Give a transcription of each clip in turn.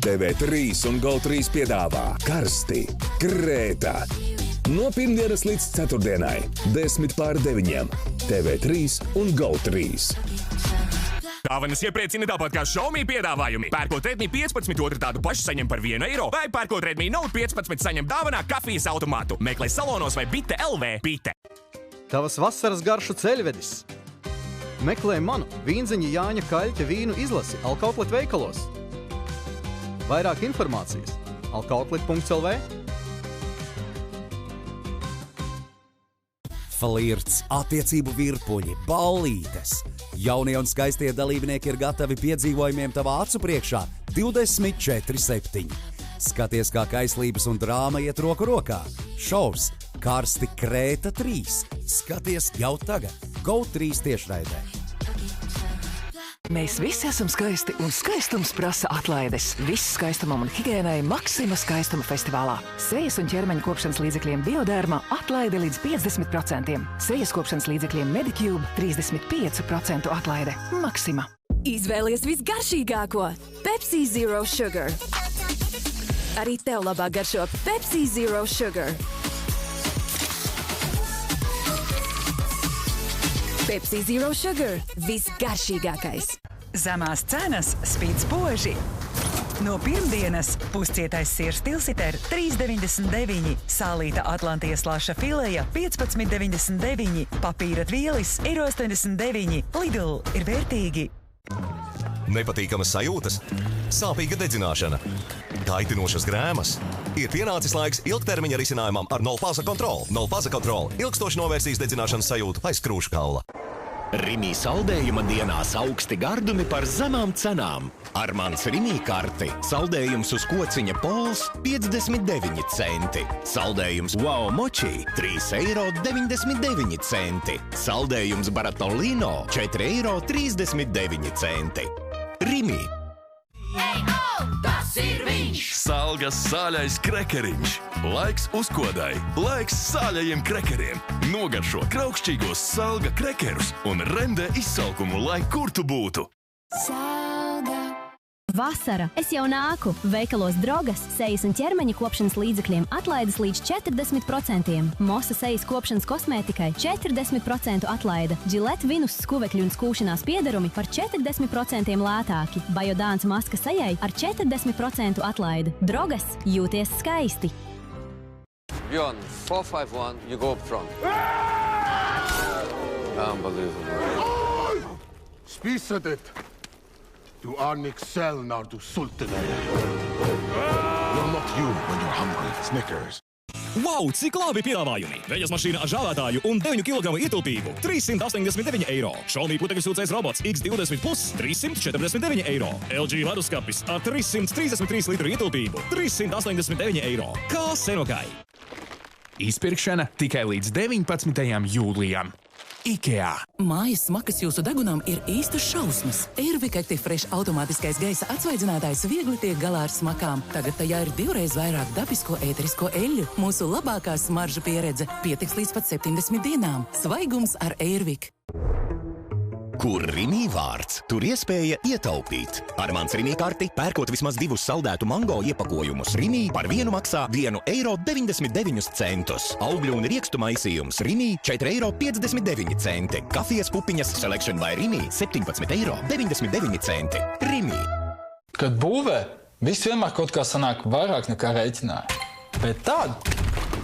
TV3 un GO3 piedāvā karsti Krēta. No pirmdienas līdz ceturtdienai 10:10 TV3 un GO3. Dāvanas iepriecina tāpat kā Xiaomi piedāvājumi. Pērkot Redmi 15 otru tādu pašu saņem par €1, vai pērkot Redmi Note 15 saņem dāvanā kafijas automātu. Meklē salonos vai Bite LV. Bite. Tavas vasaras garšu ceļvedis. Meklē manu Vīnziņa Jāņa Kaļķa vīnu izlasi Alkautlet veikalos. Vairāk informācijas alkautlet.lv. Flirts, attiecību virpuļi, ballītes. Jaunie un skaistie dalībnieki ir gatavi piedzīvojumiem tavā acu priekšā 24/7. Skaties, kā kaislības un drāma iet roku rokā. Šovs Karsti Krēta 3. Skaties jau tagad. GO3 tiešraidē. Mēs visi esam skaisti, un skaistums prasa atlaides. Viss skaistumam un higiēnai Maxima skaistuma festivālā. Sejas un ķermeņa kopšanas līdzekļiem Bioderma atlaide līdz 50%. Sejas kopšanas līdzekļiem Medicube 35% atlaide. Maxima. Izvēlies visgaršīgāko Pepsi Zero Sugar. Arī tev labāk garšo Pepsi Zero Sugar. Pepsi Zero Sugar – visgaršīgākais. Zemās cenas spīd spoži. No pirmdienas puscietais sirs Tilsiter 3,99, sālīta Atlantijas laša fileja 15,99, papīra tvielis ir 89. Lidl ir vērtīgi. Nepatīkamas sajūtas, sāpīga dedzināšana, kaitinošas grēmas. Ir pienācis laiks ilgtermiņa risinājumam ar Nolpaza kontroli. Nolpaza kontroli ilgstoši novērsīs dedzināšanas sajūtu aiz krūšu kaula. Rimī saldējuma dienās augsti gardumi par zemām cenām. Ar mans Rimī karti saldējums uz kociņa pols 59 centi. Saldējums Wow Mochi 3,99 eiro. Saldējums Baratolino 4,39 eiro. Rimī. Tas ir viņš! Salgas sāļais krekeriņš. Laiks uzkodai. Laiks sāļajiem krekeriem. Nogaršo kraukšķīgos salga krekerus un rendē izsalkumu, lai kur tu būtu. Vasara. Es jau nāku. Veikalos Drogas, sejas un ķermeņa kopšanas līdzekļiem atlaides līdz 40%. Mosa sejas kopšanas kosmētikai 40% atlaida. Gillette Vinus skuvekļu un skūšanās piederumi par 40% lētāki. Biodāns maska sejai ar 40% atlaida. Drogas. Jūties skaisti. Bjorn, 4-5-1, you go up front. Unbelievable. Spisadet. Du Arnik Selnardu Sultane. You're not you when you're hungry, Snickers. Wow, cik labi piedāvājumi! Veļas mašīna ar žāvētāju un 9 kg ietilpību – 389 eiro. Xiaomi putekļsūcējs robots X20 Plus – 349 eiro. LG leduskapis ar 333 litru ietilpību – 389 eiro. Kā senokai! Izpirkšana tikai līdz 19. jūlijam. IKEA. Mājas smakas jūsu degunam ir īstas šausmas. Airwick Active Fresh automātiskais gaisa atsvaidzinātājs viegli tiek galā ar smakām. Tagad tajā ir 2 reiz vairāk dabisko ēterisko eļļu. Mūsu labākā smarža pieredze pietiks līdz pat 70 dienām. Svaigums ar Airwick. Kur Rimī vārds, tur iespēja ietaupīt. Ar mans Rimī karti pērkot vismaz 2 saldētu mango iepakojumus Rimī par vienu maksā 1,99 eiro. Augļu un riekstu maisījums Rimī 4,59 eiro. Kafijas pupiņas Selection by Rimī 17,99 eiro. Rimī. Kad būvē, viss vienmēr kaut kā sanāk vairāk nekā rēķināja. Bet tad,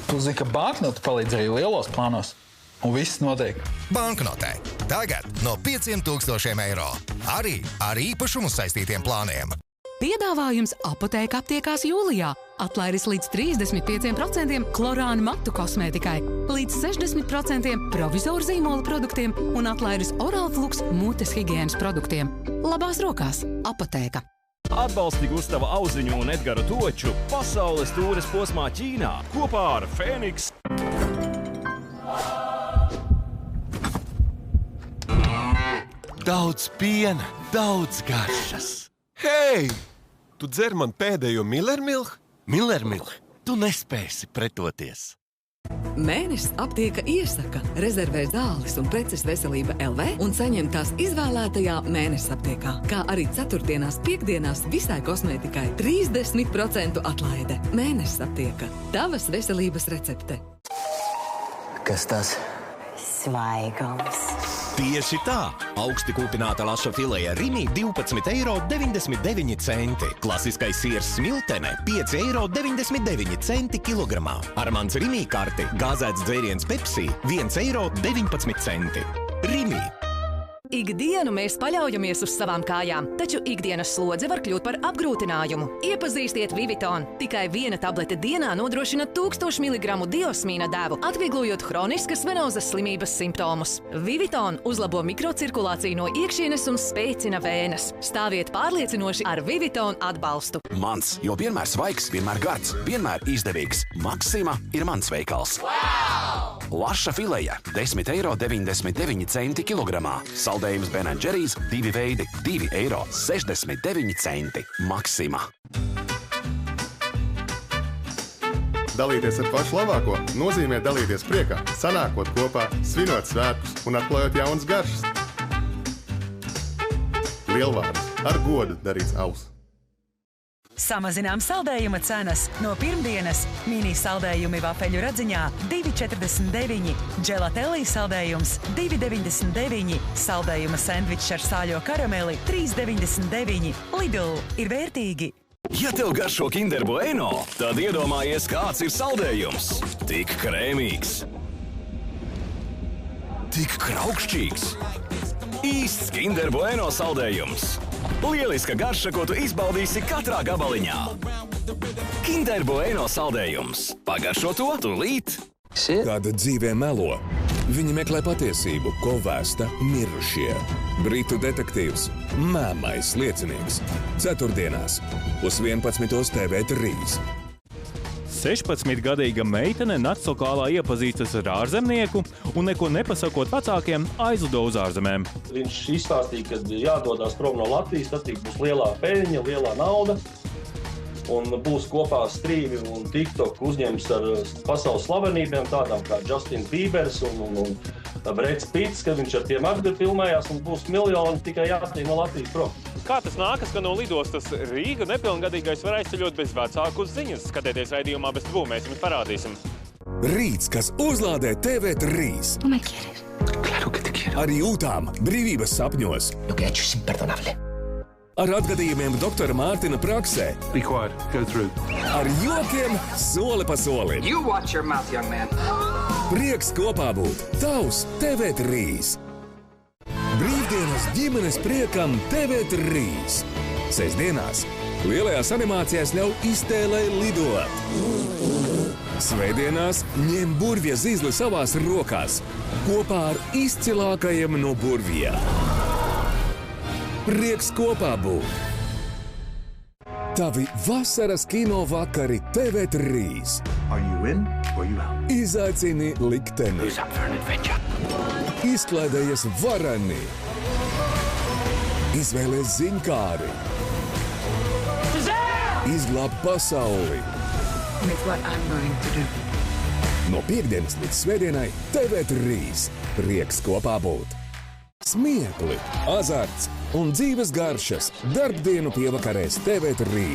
tu zini, ka banknote palīdz arī lielos plānos. Un viss notiek. Banknotē. Tagad no 500 000 eiro. Arī ar īpašumu saistītiem plāniem. Piedāvājums Apotēka aptiekās jūlijā. Atlaides līdz 35% Klorāna matu kosmētikai, līdz 60% provizoru zīmola produktiem un atlaides Oralflux mutes higienas produktiem. Labās rokās Apotēka. Atbalsti Gustava Auziņu un Edgaru Toču pasaules tūres posmā Ķīnā kopā ar Fēniks. Daudz piena, daudz garšas. Hei! Tu dzer man pēdējo Millermilch? Millermilch, tu nespēsi pretoties. Mēnesis aptieka iesaka rezervēt zāles un preces Veselība LV un saņemt tās izvēlētajā mēnesis aptiekā. Kā arī ceturtdienās, piekdienās visai kosmētikai 30% atlaide. Mēnesis aptieka. Tavas veselības recepte. Kas tas? Svaigums. Tieši tā! Augsti kūpināta laša fileja Rimi 12,99 €. Klasiskais siers smiltene 5,99 € kilogramā. Ar mans Rimi karti gāzēts dzēriens Pepsi 1,19 €. Rimi! Ikdienu mēs paļaujamies uz savām kājām, taču ikdienas slodze var kļūt par apgrūtinājumu. Iepazīstiet Viviton. Tikai viena tablete dienā nodrošina 1000 mg diosmīna devu, atvieglojot hroniskas venozas slimības simptomus. Viviton uzlabo mikrocirkulāciju no iekšienes un spēcina vēnes. Stāviet pārliecinoši ar Viviton atbalstu. Mans, jo vienmēr svaigs, vienmēr gards, vienmēr izdevīgs. Maxima ir mans veikals. Wow! Laša fileja 10,99 € kilogramā. Saldējums Ben & Jerry's 2 veidi 2,69 €. Maxima. Dalīties ar pašu labāko nozīmē dalīties priekā, sanākot kopā, svinot svētkus un atklājot jaunas garšas. Lielvārds ar godu darīts alus. Samazinām saldējuma cenas. No pirmdienas mini saldējumi vafeļu radziņā 2,49, dželatelī saldējums 2,99, saldējuma sendvičs ar sāļo karameli 3,99. Lidl ir vērtīgi. Ja tev garšo Kinder Bueno, tad iedomājies, kāds ir saldējums. Tik krēmīgs, tik kraukšķīgs. Īsts Kinder Bueno saldējums. Lieliska garša, ko tu izbaudīsi katrā gabaliņā. Kinder Bueno saldējums. Pagaršo to tūlīt. Kāda dzīvē melo? Viņi meklē patiesību, ko vēsta mirušie. Britu detektīvs Mēmais liecinieks. Ceturtdienās uz 11. TV3. 16-gadīga meitene naktslokālā iepazīstas ar ārzemnieku un neko nepasakot vecākiem aizlido uz ārzemēm. Viņš izstāstīja, ka jādodas prom no Latvijas, tad būs lielā peļņa, lielā nauda un būs kopā strīmi un TikTok uzņems ar pasaules slavenībiem, tādām kā Justin Biebers un Breds Pitts, kad viņš ar tiem akti filmējās un būs miljoni tikai jātiek no Latvijas prom. Kā tas nākas, ka no lidostas Rīga nepilngadīgais var aizceļot bez vecāku ziņas? Skatieties raidījumā bez tuvū, mēs jums parādīsim. Rīts, kas uzlādē TV3. No me quieres. Claro que te quiero. Ar jūtām brīvības sapņos. Lo que ha hecho es imperdonable. Ar atgadījumiem doktora Mārtiņa praksē. Be quiet, go through. Ar jokiem soli pa solim. You watch your mouth, young man. Prieks kopā būt. Tavs TV3. Brīvdienas ģimenes priekam TV3. Sestdienās lielajās animācijās ļauj iztēlei lidot. Svētdienās ņem burvja zīzli savās rokās kopā ar izcilākajiem no burvja. Prieks kopā būt. Tavi vasaras kino vakari TV3. Are you in or you out? Izaicini likteni. Who's up for an adventure? Izklaidējies varani. Izvēlies ziņkāri. Izglāb pasauli. With what I'm going to do. No piekdienas līdz svētdienai TV3. Prieks kopā būt. Smiekli, azarts un dzīves garšas darbdienu pievakarēs TV3.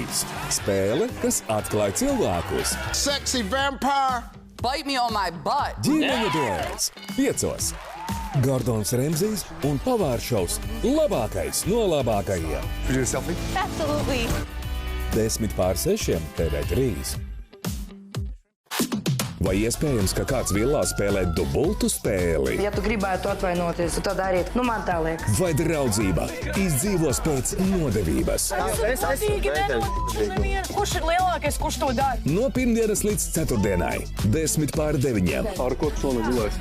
Spēle, kas atklāj cilvēkus. Sexy vampire! Bite me on my butt! Ģimeņa duels 5. Gordons Remzijs un pavāršaus labākais no labākajiem. Absolutely! 10:06 TV3. Vai iespējams, ka kāds villā spēlē dubultu spēli? Ja tu gribētu atvainoties, tad dariet. Man tā liekas. Vai draudzība izdzīvos pēc nodevības? Kurš ir lielākais, kurš to dara? No pirmdienas līdz ceturtdienai 10:09. Ar ko tu šodien gulēsi?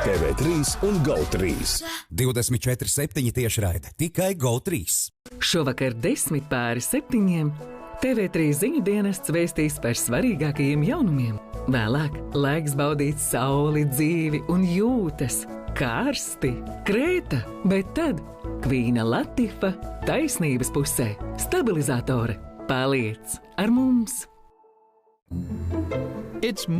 TV3 un GO3. 24/7 tiešraide tikai GO3. Šovakar 6:50 TV3 ziņu dienests vēstīs par svarīgākajiem jaunumiem. Vēlāk laiks baudīt sauli, dzīvi un jūtas. Karsti, Krēta, bet tad Kvīna Latifa taisnības pusē. Stabilizatore paliec ar mums! Bjūta